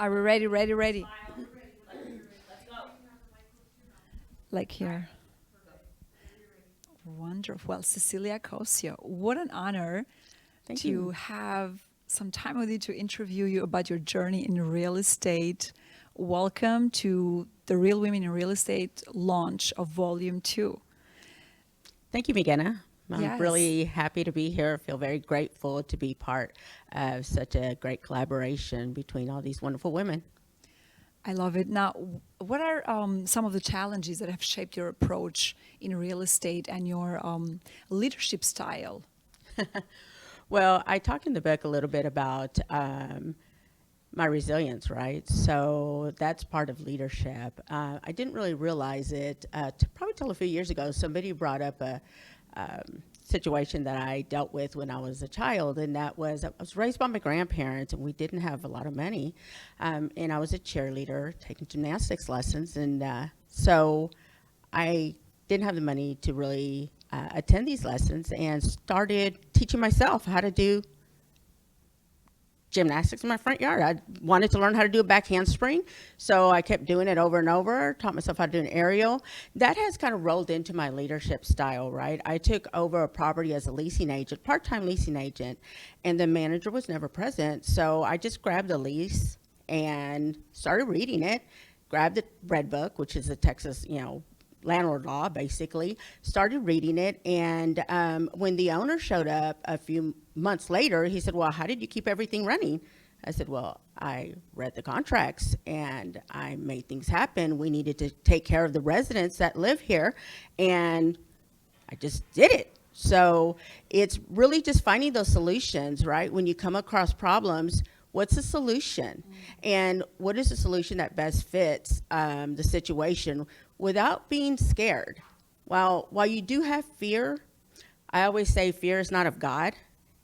Are we ready, ready, ready? Like here. Wonderful. Well, Cecilia Cossio, what an honor Thank to you. have some time with you to interview you about your journey in real estate. Welcome to the Real Women in Real Estate launch of Volume 2. Thank you, Migena. I'm Yes, really happy to be here. I feel very grateful to be part of such a great collaboration between all these wonderful women. I love it. Now, what are some of the challenges that have shaped your approach in real estate and your leadership style? Well, I talk in the book a little bit about my resilience, right? So that's part of leadership. I didn't really realize it probably till a few years ago. Somebody brought up a situation that I dealt with when I was a child, and that was I was raised by my grandparents, and we didn't have a lot of money. And I was a cheerleader taking gymnastics lessons, and so I didn't have the money to really attend these lessons and started teaching myself how to do gymnastics in my front yard. I wanted to learn how to do a back handspring, so I kept doing it over and over, taught myself how to do an aerial. That has kind of rolled into my leadership style, right? I took over a property as a leasing agent, part-time leasing agent, and the manager was never present, so I just grabbed the lease and started reading it, grabbed the red book, which is the Texas, landlord law, basically, started reading it. And when the owner showed up a few months later, he said, well, how did you keep everything running? I said, well, I read the contracts and I made things happen. We needed to take care of the residents that live here, and I just did it. So it's really just finding those solutions, right? When you come across problems, what's the solution? And what is the solution that best fits the situation without being scared? While you do have fear, I always say fear is not of God.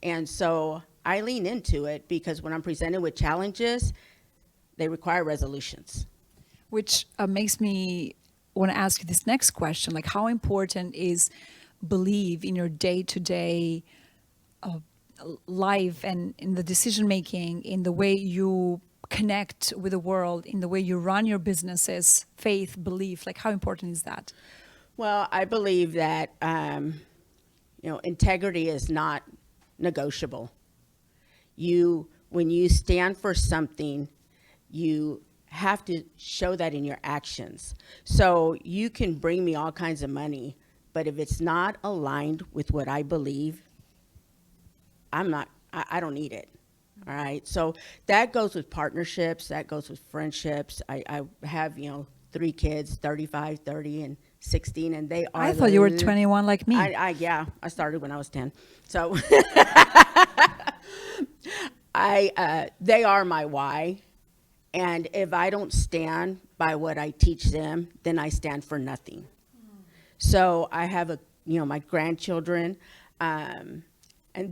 And so I lean into it because when I'm presented with challenges, they require resolutions. Which makes me want to ask you this next question. Like, how important is belief in your day-to-day life and in the decision making, in the way you connect with the world, in the way you run your businesses, faith, belief? Like, how important is that? Well, I believe that integrity is not negotiable. When you stand for something, you have to show that in your actions. So you can bring me all kinds of money, but if it's not aligned with what I believe, I don't need it. All right. So that goes with partnerships, that goes with friendships. I have, 3 kids, 35, 30, and 16, and they I are thought you were 21 like me. yeah, I started when I was 10. So they are my why. And if I don't stand by what I teach them, then I stand for nothing. So I have my grandchildren, and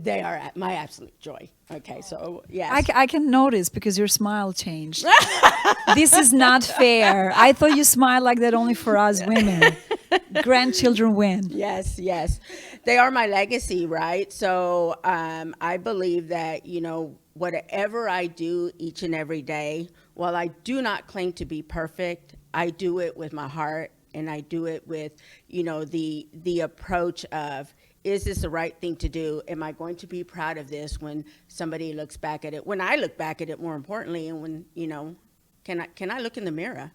they are my absolute joy. Okay, so yes. I can notice because your smile changed. This is not fair. I thought you smiled like that only for us women. Grandchildren win. Yes, yes. They are my legacy, right? So I believe that, whatever I do each and every day, while I do not claim to be perfect, I do it with my heart, and I do it with, the approach of, is this the right thing to do? Am I going to be proud of this when somebody looks back at it? When I look back at it, more importantly, and when, can I look in the mirror?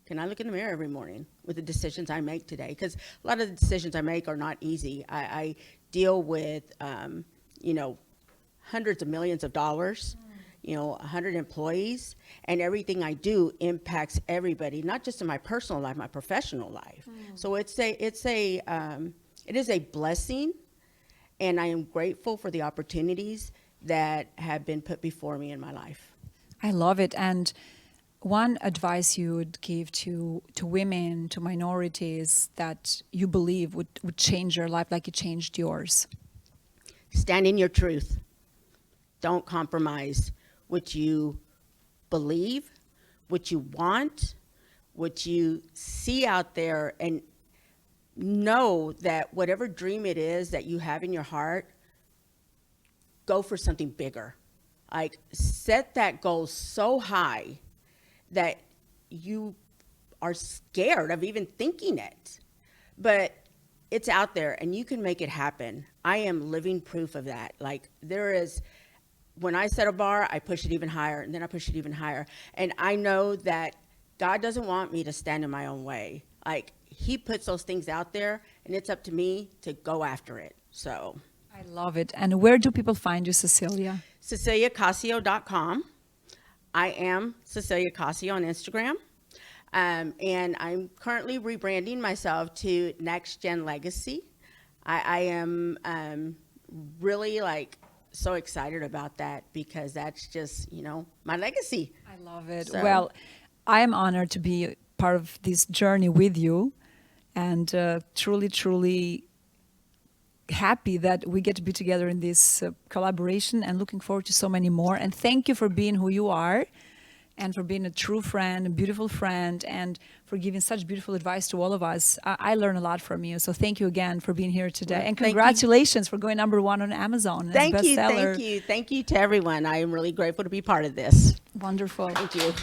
Can I look in the mirror every morning with the decisions I make today? Because a lot of the decisions I make are not easy. I deal with, hundreds of millions of dollars, 100 employees, and everything I do impacts everybody, not just in my personal life, my professional life. So it is a blessing, and I am grateful for the opportunities that have been put before me in my life. I love it. And one advice you would give to women, to minorities that you believe would change your life like it changed yours? Stand in your truth. Don't compromise what you believe, what you want, what you see out there, and know that whatever dream it is that you have in your heart, go for something bigger. Like, set that goal so high that you are scared of even thinking it. But it's out there and you can make it happen. I am living proof of that. Like, there is, when I set a bar, I push it even higher, and then I push it even higher. And I know that God doesn't want me to stand in my own way. Like, he puts those things out there, and it's up to me to go after it. So I love it. And where do people find you, Cecilia? CeciliaCossio.com. I am Cecilia Cossio on Instagram. And I'm currently rebranding myself to Next Gen Legacy. I am really like so excited about that, because that's just, my legacy. I love it. So- Well, I am honored to be part of this journey with you, and truly, truly happy that we get to be together in this collaboration, and looking forward to so many more. And thank you for being who you are, and for being a true friend, a beautiful friend, and for giving such beautiful advice to all of us. I learn a lot from you. So thank you again for being here today. And Thank you. congratulations for going #1 on Amazon as Thank you, bestseller. thank you. Thank you to everyone. I am really grateful to be part of this. Wonderful. Thank you.